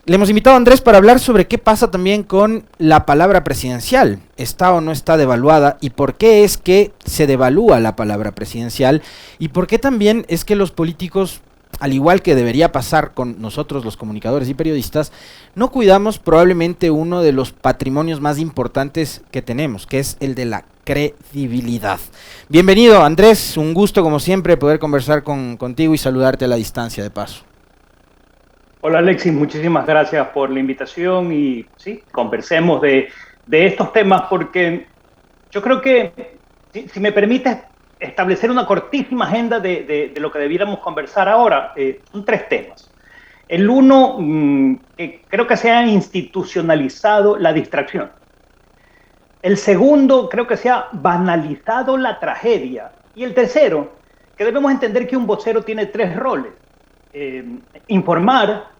Le hemos invitado a Andrés para hablar sobre qué pasa también con la palabra presidencial. ¿Está o no está devaluada? ¿Y por qué es que se devalúa la palabra presidencial? ¿Y por qué también es que los políticos, al igual que debería pasar con nosotros los comunicadores y periodistas, no cuidamos probablemente uno de los patrimonios más importantes que tenemos, que es el de la credibilidad? Bienvenido, Andrés, un gusto como siempre poder conversar contigo y saludarte a la distancia de paso. Hola Alexis, muchísimas gracias por la invitación y sí, conversemos de estos temas porque yo creo que, si me permites establecer una cortísima agenda de lo que debiéramos conversar ahora, son tres temas. El uno, que creo que se ha institucionalizado la distracción. El segundo, creo que se ha banalizado la tragedia. Y el tercero, que debemos entender que un vocero tiene tres roles: informar,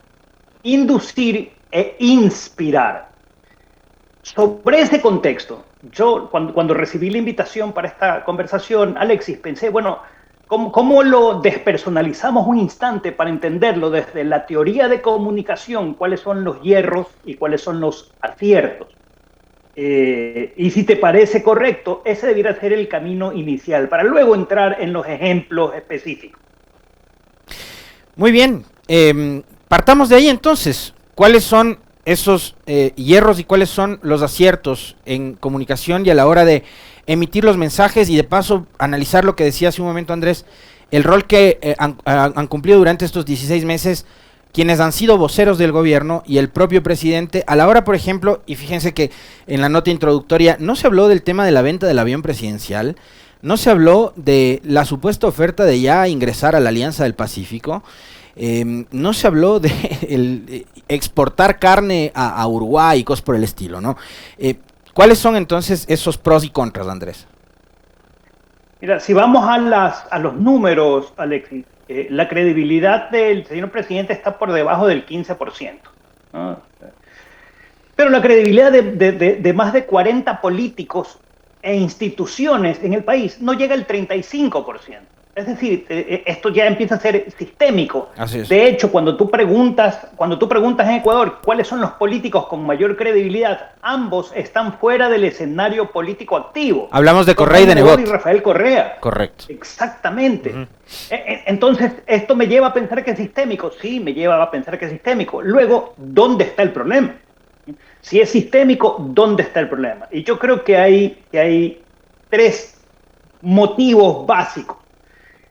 inducir e inspirar. Sobre ese contexto, yo cuando recibí la invitación para esta conversación, Alexis, pensé, bueno, ¿cómo lo despersonalizamos un instante para entenderlo desde la teoría de comunicación? ¿Cuáles son los hierros y cuáles son los aciertos? Y si te parece correcto, ese debiera ser el camino inicial, para luego entrar en los ejemplos específicos. Muy bien, partamos de ahí entonces. ¿Cuáles son esos hierros y cuáles son los aciertos en comunicación y a la hora de emitir los mensajes y de paso analizar lo que decía hace un momento Andrés, el rol que han cumplido durante estos 16 meses quienes han sido voceros del gobierno y el propio presidente a la hora, por ejemplo, y fíjense que en la nota introductoria no se habló del tema de la venta del avión presidencial, no se habló de la supuesta oferta de ya ingresar a la Alianza del Pacífico, no se habló de exportar carne a Uruguay y cosas por el estilo, ¿no? ¿Cuáles son entonces esos pros y contras, Andrés? Mira, si vamos a los números, Alexis, la credibilidad del señor presidente está por debajo del 15%, ¿no? Pero la credibilidad de más de 40 políticos e instituciones en el país no llega al 35%. Es decir, esto ya empieza a ser sistémico. Así es. De hecho, cuando tú preguntas en Ecuador cuáles son los políticos con mayor credibilidad, ambos están fuera del escenario político activo. Hablamos de Correa y de Nebot. Y Rafael Correa. Correcto. Exactamente. Entonces, ¿esto me lleva a pensar que es sistémico? Sí, me lleva a pensar que es sistémico. Luego, ¿dónde está el problema? Si es sistémico, ¿dónde está el problema? Y yo creo que hay tres motivos básicos.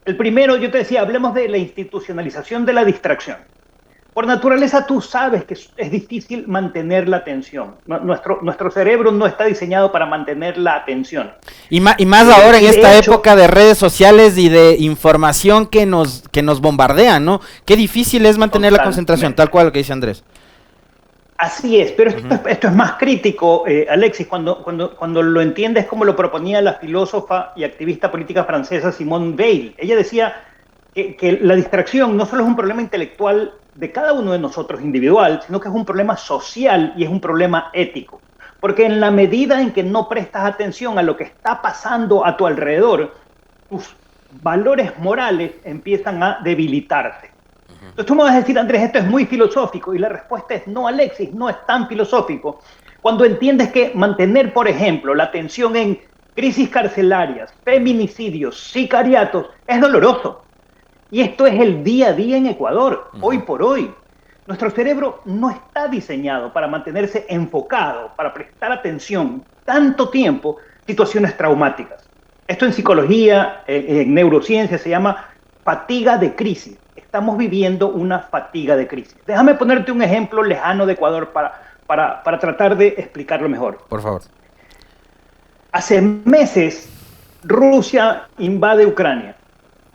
El primero, yo te decía, hablemos de la institucionalización de la distracción. Por naturaleza, tú sabes que es difícil mantener la atención. Nuestro cerebro no está diseñado para mantener la atención. Y más ahora en esta época de redes sociales y de información que nos bombardean, ¿no? Qué difícil es mantener la concentración, tal cual lo que dice Andrés. Así es, pero esto es más crítico, Alexis, cuando lo entiendes como lo proponía la filósofa y activista política francesa Simone Veil. Ella decía que la distracción no solo es un problema intelectual de cada uno de nosotros individual, sino que es un problema social y es un problema ético. Porque en la medida en que no prestas atención a lo que está pasando a tu alrededor, tus valores morales empiezan a debilitarse. Entonces tú me vas a decir, Andrés, esto es muy filosófico, y la respuesta es no, Alexis, no es tan filosófico. Cuando entiendes que mantener, por ejemplo, la atención en crisis carcelarias, feminicidios, sicariatos, es doloroso. Y esto es el día a día en Ecuador, hoy por hoy. Nuestro cerebro no está diseñado para mantenerse enfocado, para prestar atención tanto tiempo a situaciones traumáticas. Esto en psicología, en neurociencia se llama fatiga de crisis. Estamos viviendo una fatiga de crisis. Déjame ponerte un ejemplo lejano de Ecuador para tratar de explicarlo mejor. Por favor. Hace meses, Rusia invade Ucrania.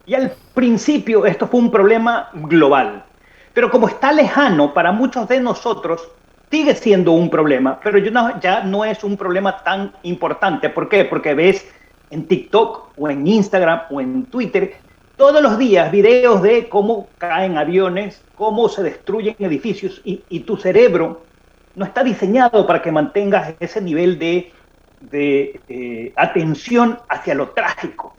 Y al principio esto fue un problema global. Pero como está lejano para muchos de nosotros, sigue siendo un problema, pero ya no es un problema tan importante. ¿Por qué? Porque ves en TikTok o en Instagram o en Twitter todos los días videos de cómo caen aviones, cómo se destruyen edificios, y tu cerebro no está diseñado para que mantengas ese nivel de atención hacia lo trágico,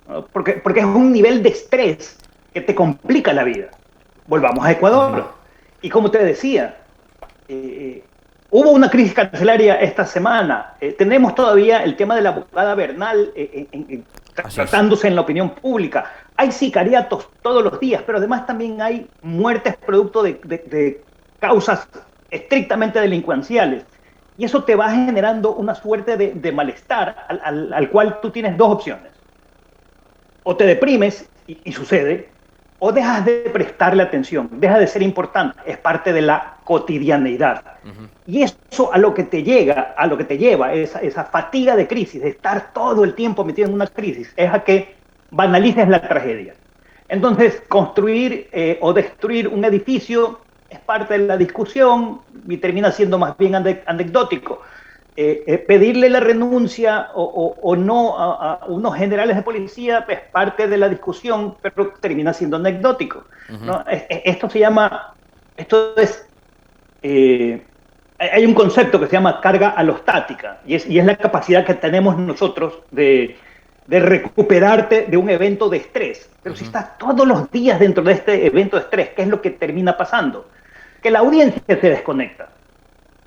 ¿no? Porque es un nivel de estrés que te complica la vida. Volvamos a Ecuador. Y como te decía, eh, hubo una crisis carcelaria esta semana. Tenemos todavía el tema de la abogada Bernal tratándose en la opinión pública. Hay sicariatos todos los días, pero además también hay muertes producto de causas estrictamente delincuenciales. Y eso te va generando una suerte de malestar al cual tú tienes dos opciones. O te deprimes, y sucede, o dejas de prestarle atención, deja de ser importante, es parte de la cotidianeidad. Y eso a lo que te lleva, esa fatiga de crisis, de estar todo el tiempo metido en una crisis, es a que banalices la tragedia. Entonces, construir o destruir un edificio es parte de la discusión y termina siendo más bien anecdótico. Pedirle la renuncia o no a unos generales de policía es parte de la discusión, pero termina siendo anecdótico, ¿no? Esto es, hay un concepto que se llama carga alostática, y es la capacidad que tenemos nosotros de recuperarte de un evento de estrés. Pero si estás todos los días dentro de este evento de estrés, ¿qué es lo que termina pasando? Que la audiencia se desconecta.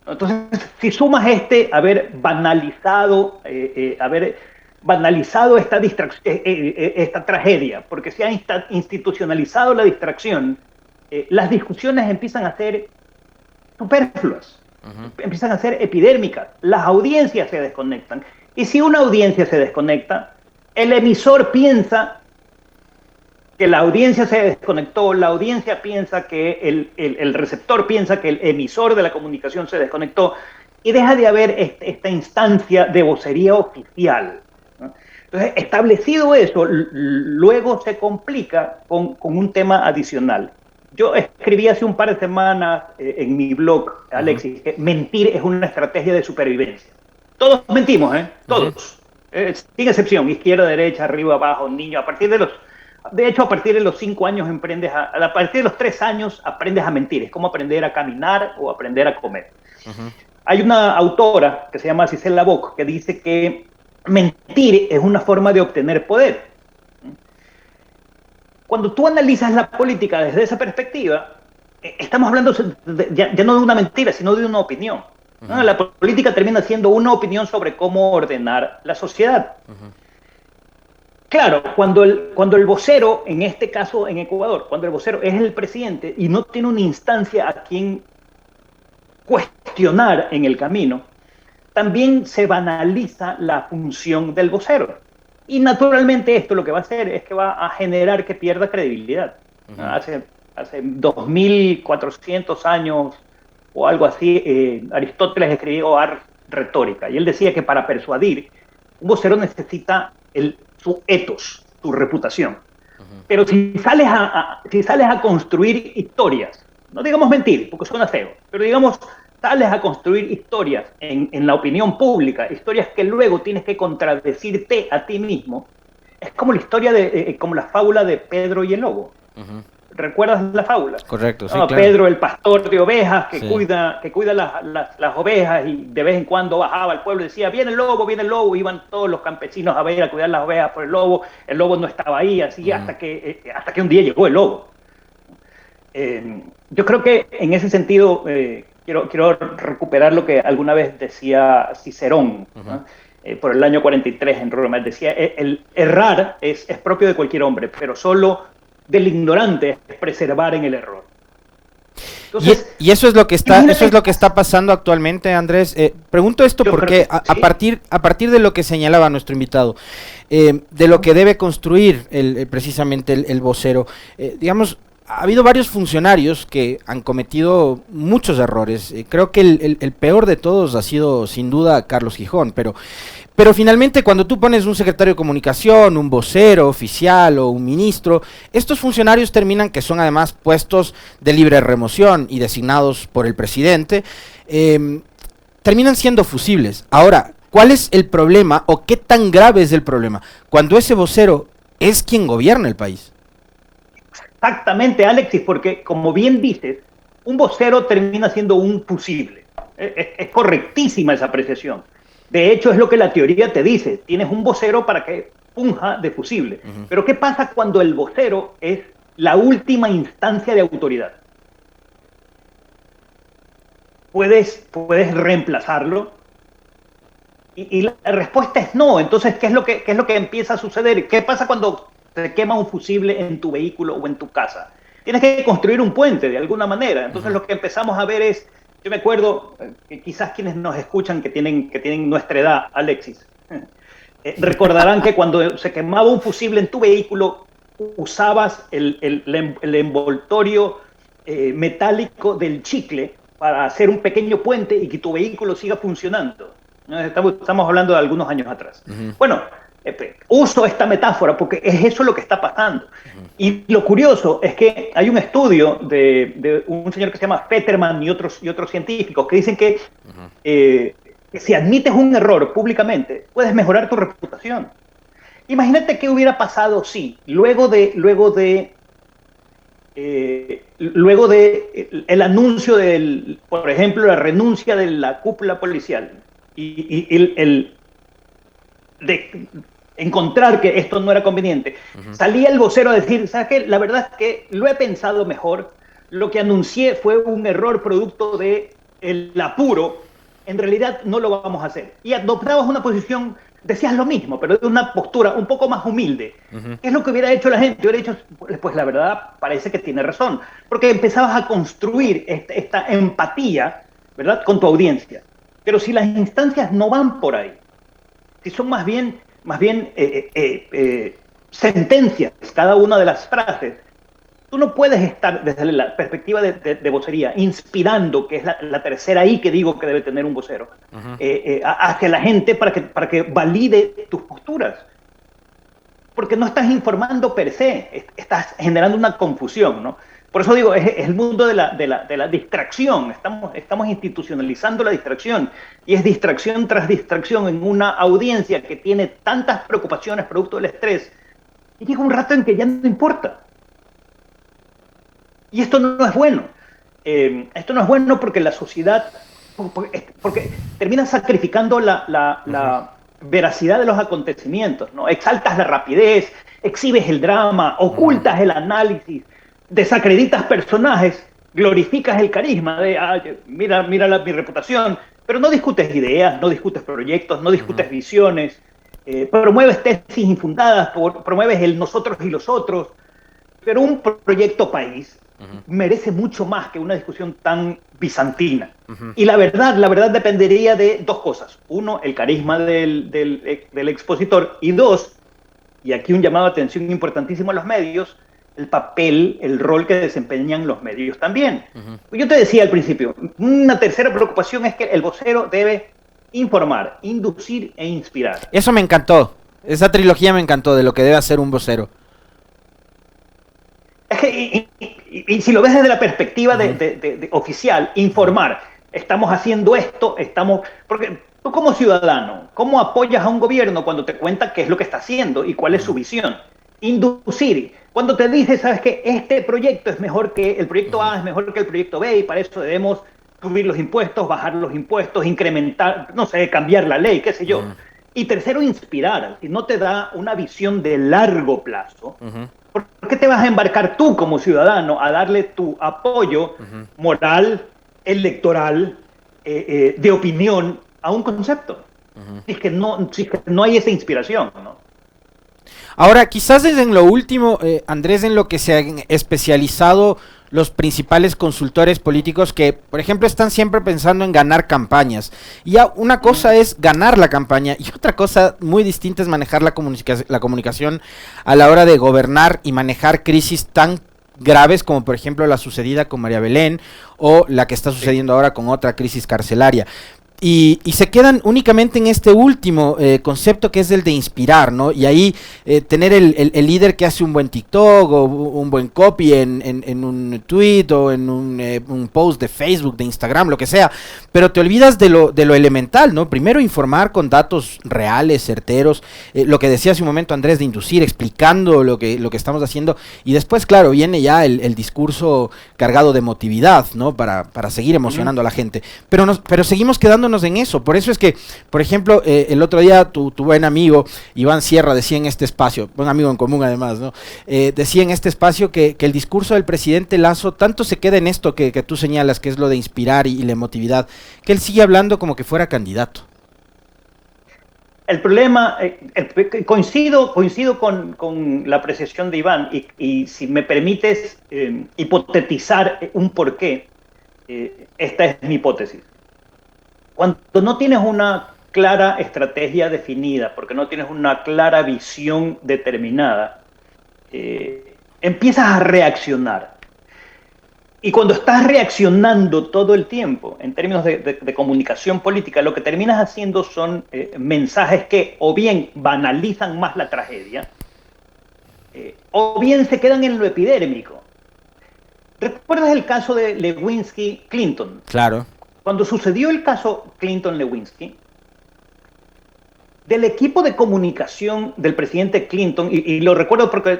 Entonces, si sumas haber banalizado esta tragedia, porque se ha institucionalizado la distracción, las discusiones empiezan a ser superfluas, empiezan a ser epidérmicas, las audiencias se desconectan. Y si una audiencia se desconecta, el emisor piensa que la audiencia se desconectó, la audiencia piensa que el receptor piensa que el emisor de la comunicación se desconectó, y deja de haber esta instancia de vocería oficial, ¿no? Entonces, establecido eso, luego se complica con un tema adicional. Yo escribí hace un par de semanas en mi blog, Alexis, que mentir es una estrategia de supervivencia. Todos mentimos, todos, sin excepción, izquierda, derecha, arriba, abajo, niño, a partir de los 5 años a partir de los 3 años aprendes a mentir. Es como aprender a caminar o aprender a comer. Hay una autora que se llama Cicely Labocque que dice que mentir es una forma de obtener poder. Cuando tú analizas la política desde esa perspectiva, estamos hablando ya no de una mentira, sino de una opinión. ¿No? La política termina siendo una opinión sobre cómo ordenar la sociedad. Claro, cuando el vocero, en este caso en Ecuador, cuando el vocero es el presidente y no tiene una instancia a quien cuestionar en el camino, también se banaliza la función del vocero. Y naturalmente esto lo que va a hacer es que va a generar que pierda credibilidad. Hace 2400 años o algo así, Aristóteles escribió Ars Retórica, y él decía que para persuadir, un vocero necesita su ethos, su reputación. Pero si sales a construir historias, no digamos mentir, porque suena feo, pero digamos, sales a construir historias en la opinión pública, historias que luego tienes que contradecirte a ti mismo, es como la historia como la fábula de Pedro y el lobo. ¿Recuerdas la fábula? Correcto, sí, claro. Pedro, el pastor de ovejas, que sí, cuida las ovejas, y de vez en cuando bajaba al pueblo y decía, viene el lobo, iban todos los campesinos a ver, a cuidar las ovejas por el lobo no estaba ahí, así hasta que un día llegó el lobo. Yo creo que en ese sentido quiero recuperar lo que alguna vez decía Cicerón, ¿no? Por el año 43 en Roma. Él decía, el errar es propio de cualquier hombre, pero solo del ignorante es preservar en el error. Entonces, y eso es lo que está pasando actualmente, Andrés. Pregunto esto porque a partir de lo que señalaba nuestro invitado, de lo que debe construir precisamente el vocero, digamos, ha habido varios funcionarios que han cometido muchos errores. Creo que el peor de todos ha sido sin duda Carlos Gijón, pero finalmente cuando tú pones un secretario de comunicación, un vocero oficial o un ministro, estos funcionarios terminan, que son además puestos de libre remoción y designados por el presidente, terminan siendo fusibles. Ahora, ¿cuál es el problema o qué tan grave es el problema cuando ese vocero es quien gobierna el país? Exactamente, Alexis, porque como bien dices, un vocero termina siendo un fusible. Es correctísima esa apreciación. De hecho, es lo que la teoría te dice. Tienes un vocero para que funja de fusible. Pero ¿qué pasa cuando el vocero es la última instancia de autoridad? puedes reemplazarlo. Y la respuesta es no. Entonces, ¿qué es lo que empieza a suceder? ¿Qué pasa cuando te quema un fusible en tu vehículo o en tu casa? Tienes que construir un puente de alguna manera. Entonces, lo que empezamos a ver es, yo me acuerdo que quizás quienes nos escuchan que tienen nuestra edad, Alexis, recordarán que cuando se quemaba un fusible en tu vehículo, usabas el envoltorio metálico del chicle para hacer un pequeño puente y que tu vehículo siga funcionando. Estamos hablando de algunos años atrás. Bueno, uso esta metáfora porque es eso lo que está pasando. Y lo curioso es que hay un estudio de un señor que se llama Peterman y otros científicos que dicen que si admites un error públicamente, puedes mejorar tu reputación. Imagínate qué hubiera pasado si luego de el anuncio por ejemplo, la renuncia de la cúpula policial y de encontrar que esto no era conveniente, salía el vocero a decir, ¿sabes qué? La verdad es que lo he pensado mejor, lo que anuncié fue un error producto del apuro, en realidad no lo vamos a hacer. Y adoptabas una posición, decías lo mismo, pero de una postura un poco más humilde. ¿Qué es lo que hubiera hecho la gente? Hubiera dicho, pues la verdad parece que tiene razón, porque empezabas a construir esta empatía, ¿verdad?, con tu audiencia. Pero si las instancias no van por ahí, si son más bien sentencias, cada una de las frases, tú no puedes estar desde la perspectiva de vocería, inspirando, que es la tercera I que digo que debe tener un vocero, hacia la gente para que valide tus posturas. Porque no estás informando per se, estás generando una confusión, ¿no? Por eso digo, es el mundo de la distracción. Estamos institucionalizando la distracción. Y es distracción tras distracción en una audiencia que tiene tantas preocupaciones producto del estrés. Y llega un rato en que ya no importa. Y esto no es bueno. Esto no es bueno porque la sociedad... Porque termina sacrificando la veracidad de los acontecimientos, ¿no? Exaltas la rapidez, exhibes el drama, ocultas el análisis, desacreditas personajes, glorificas el carisma de mira mi reputación, pero no discutes ideas, no discutes proyectos, no discutes visiones, promueves tesis infundadas, promueves el nosotros y los otros, pero un proyecto país merece mucho más que una discusión tan bizantina. Y la verdad dependería de dos cosas. Uno, el carisma del expositor, y dos, y aquí un llamado de atención importantísimo a los medios, el papel, el rol que desempeñan los medios también. Yo te decía al principio, una tercera preocupación es que el vocero debe informar, inducir e inspirar. Eso me encantó, esa trilogía me encantó de lo que debe hacer un vocero. Es que, y si lo ves desde la perspectiva de oficial, informar, estamos haciendo esto, porque tú como ciudadano, ¿cómo apoyas a un gobierno cuando te cuenta qué es lo que está haciendo y cuál es su visión? Inducir, cuando te dice, sabes que este proyecto es mejor que el proyecto A, es mejor que el proyecto B, y para eso debemos subir los impuestos, bajar los impuestos, incrementar, no sé, cambiar la ley, qué sé yo. Y tercero, inspirar. Si no te da una visión de largo plazo, ¿por qué te vas a embarcar tú como ciudadano a darle tu apoyo moral, electoral, de opinión a un concepto? Si es que no hay esa inspiración, ¿no? Ahora, quizás es en lo último, Andrés, en lo que se han especializado los principales consultores políticos que, por ejemplo, están siempre pensando en ganar campañas. Y ya una cosa es ganar la campaña y otra cosa muy distinta es manejar la comunicación a la hora de gobernar y manejar crisis tan graves como, por ejemplo, la sucedida con María Belén o la que está sucediendo ahora con otra crisis carcelaria. Y se quedan únicamente en este último concepto que es el de inspirar, ¿no? Y ahí tener el líder que hace un buen TikTok o un buen copy en un tweet o en un post de Facebook, de Instagram, lo que sea. Pero te olvidas de lo elemental, ¿no? Primero informar con datos reales, certeros, lo que decía hace un momento Andrés, de inducir, explicando lo que estamos haciendo. Y después, claro, viene ya el discurso cargado de emotividad, ¿no? Para seguir emocionando a la gente. Pero seguimos quedándonos enfocándonos en eso. Por eso es que, por ejemplo, el otro día tu buen amigo Iván Sierra decía en este espacio, buen amigo en común además, ¿no? Decía en este espacio que el discurso del presidente Lasso tanto se queda en esto que tú señalas, que es lo de inspirar y la emotividad, que él sigue hablando como que fuera candidato. El problema, coincido con la apreciación de Iván y si me permites hipotetizar un porqué, esta es mi hipótesis. Cuando no tienes una clara estrategia definida, porque no tienes una clara visión determinada, empiezas a reaccionar. Y cuando estás reaccionando todo el tiempo, en términos de comunicación política, lo que terminas haciendo son mensajes que o bien banalizan más la tragedia, o bien se quedan en lo epidérmico. ¿Recuerdas el caso de Lewinsky-Clinton? Claro. Cuando sucedió el caso Clinton-Lewinsky, del equipo de comunicación del presidente Clinton, y lo recuerdo porque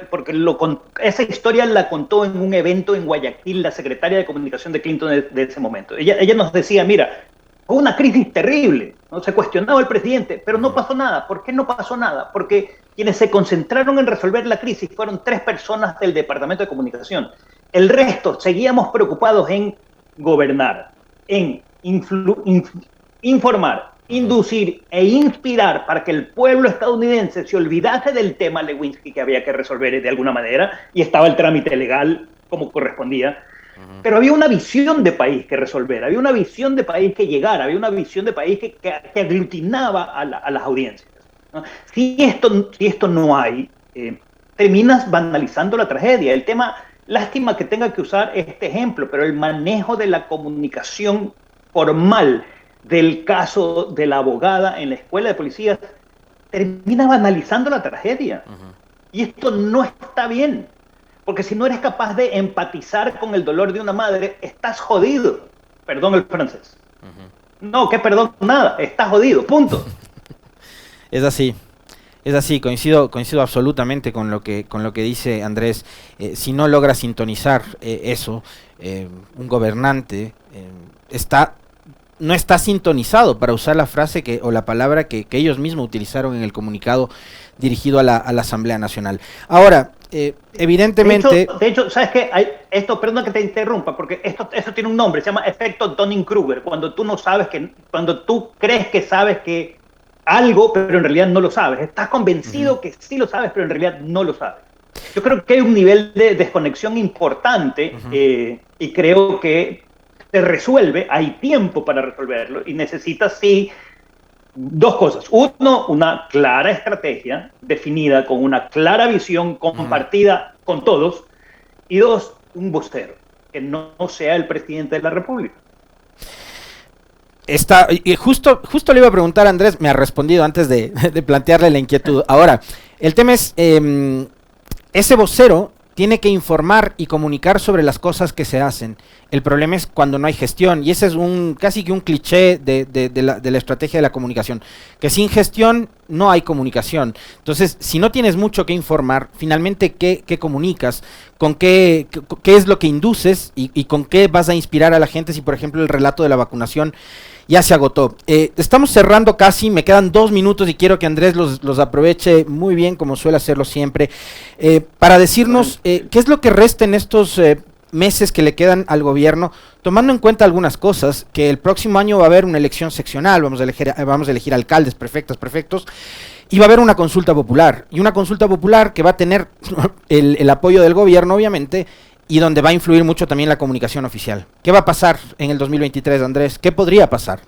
esa historia la contó en un evento en Guayaquil la secretaria de comunicación de Clinton de ese momento. Ella nos decía, mira, fue una crisis terrible, ¿no? Se cuestionaba el presidente, pero no pasó nada. ¿Por qué no pasó nada? Porque quienes se concentraron en resolver la crisis fueron 3 personas del Departamento de Comunicación. El resto seguíamos preocupados en gobernar, en informar, inducir e inspirar para que el pueblo estadounidense se olvidase del tema Lewinsky que había que resolver de alguna manera, y estaba el trámite legal como correspondía. Pero había una visión de país que resolver, había una visión de país que llegara, había una visión de país que aglutinaba a las audiencias, ¿no? Si esto no hay, terminas banalizando la tragedia. El tema, lástima que tenga que usar este ejemplo, pero el manejo de la comunicación formal del caso de la abogada en la escuela de policías termina banalizando la tragedia. Y esto no está bien, porque si no eres capaz de empatizar con el dolor de una madre, estás jodido. Perdón el francés. No, que perdón, nada, estás jodido, punto. Es así. Es así, coincido absolutamente con lo que dice Andrés. Si no logra sintonizar eso, un gobernante no está sintonizado, para usar la frase o la palabra que ellos mismos utilizaron en el comunicado dirigido a la Asamblea Nacional. Ahora, evidentemente... De hecho, ¿sabes qué? Perdona que te interrumpa, porque esto tiene un nombre, se llama efecto Dunning-Kruger, cuando tú crees que sabes que algo, pero en realidad no lo sabes. Estás convencido que sí lo sabes, pero en realidad no lo sabes. Yo creo que hay un nivel de desconexión importante y creo que se resuelve, hay tiempo para resolverlo y necesitas, sí, 2 cosas. 1, una clara estrategia definida con una clara visión compartida con todos. Y 2, un vocero, que no sea el presidente de la República. Justo le iba a preguntar a Andrés, me ha respondido antes de plantearle la inquietud. Ahora, el tema es, ese vocero tiene que informar y comunicar sobre las cosas que se hacen. El problema es cuando no hay gestión, y ese es casi que un cliché de la estrategia de la comunicación, que sin gestión no hay comunicación. Entonces, si no tienes mucho que informar, finalmente, ¿qué comunicas? ¿Con qué es lo que induces y con qué vas a inspirar a la gente si, por ejemplo, el relato de la vacunación ya se agotó? Estamos cerrando casi, me quedan 2 minutos y quiero que Andrés los aproveche muy bien, como suele hacerlo siempre, para decirnos qué es lo que resta en estos meses que le quedan al gobierno, tomando en cuenta algunas cosas, que el próximo año va a haber una elección seccional, vamos a elegir alcaldes, prefectos, y va a haber una consulta popular, y una consulta popular que va a tener el apoyo del gobierno, obviamente, y donde va a influir mucho también la comunicación oficial. ¿Qué va a pasar en el 2023, Andrés? ¿Qué podría pasar?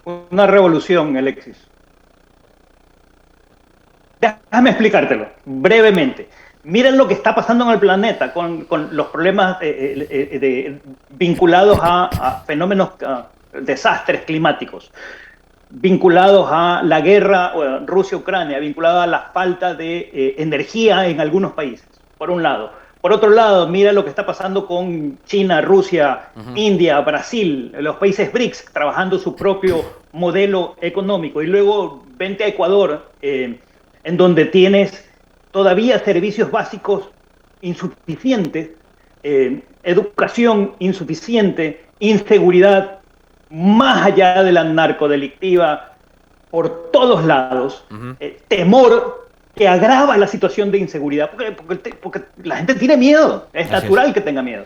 Una revolución, Alexis. Déjame explicártelo brevemente. Miren lo que está pasando en el planeta con los problemas vinculados a fenómenos, desastres climáticos, vinculados a la guerra Rusia-Ucrania, vinculados a la falta de energía en algunos países, por un lado. Por otro lado, mira lo que está pasando con China, Rusia, India, Brasil, los países BRICS, trabajando su propio modelo económico. Y luego vente a Ecuador, en donde tienes todavía servicios básicos insuficientes, educación insuficiente, inseguridad más allá de la narcodelictiva, por todos lados, temor que agrava la situación de inseguridad, porque la gente tiene miedo, es natural que tenga miedo.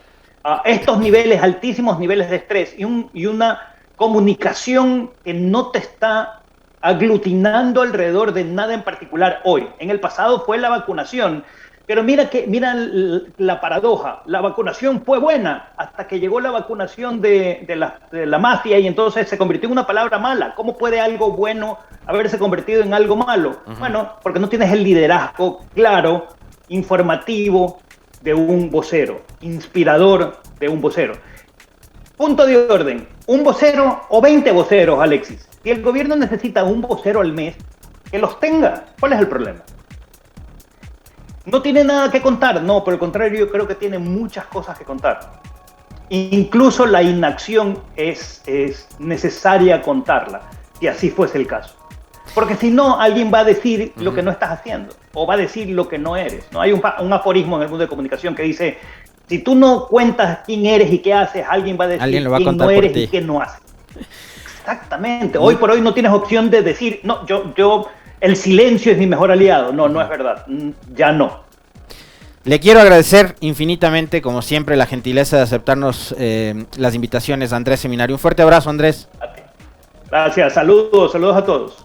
Estos niveles, altísimos niveles de estrés y una comunicación que no te está aglutinando alrededor de nada en particular hoy. En el pasado fue la vacunación, pero mira la paradoja, la vacunación fue buena hasta que llegó la vacunación de la mafia y entonces se convirtió en una palabra mala. ¿Cómo puede algo bueno haberse convertido en algo malo? Bueno, porque no tienes el liderazgo claro, informativo de un vocero, inspirador de un vocero. Punto de orden, ¿un vocero o 20 voceros, Alexis? Si el gobierno necesita un vocero al mes, que los tenga. ¿Cuál es el problema? ¿No tiene nada que contar? No, por el contrario, yo creo que tiene muchas cosas que contar. Incluso la inacción es necesaria contarla, si así fuese el caso. Porque si no, alguien va a decir lo que no estás haciendo, o va a decir lo que no eres, ¿no? Hay un aforismo en el mundo de comunicación que dice, si tú no cuentas quién eres y qué haces, alguien va a decir quién no eres y qué no haces. Exactamente. Hoy por hoy no tienes opción de decir, no, el silencio es mi mejor aliado. No, no es verdad. Ya no. Le quiero agradecer infinitamente, como siempre, la gentileza de aceptarnos las invitaciones a Andrés Seminario. Un fuerte abrazo, Andrés. Gracias. Saludos a todos.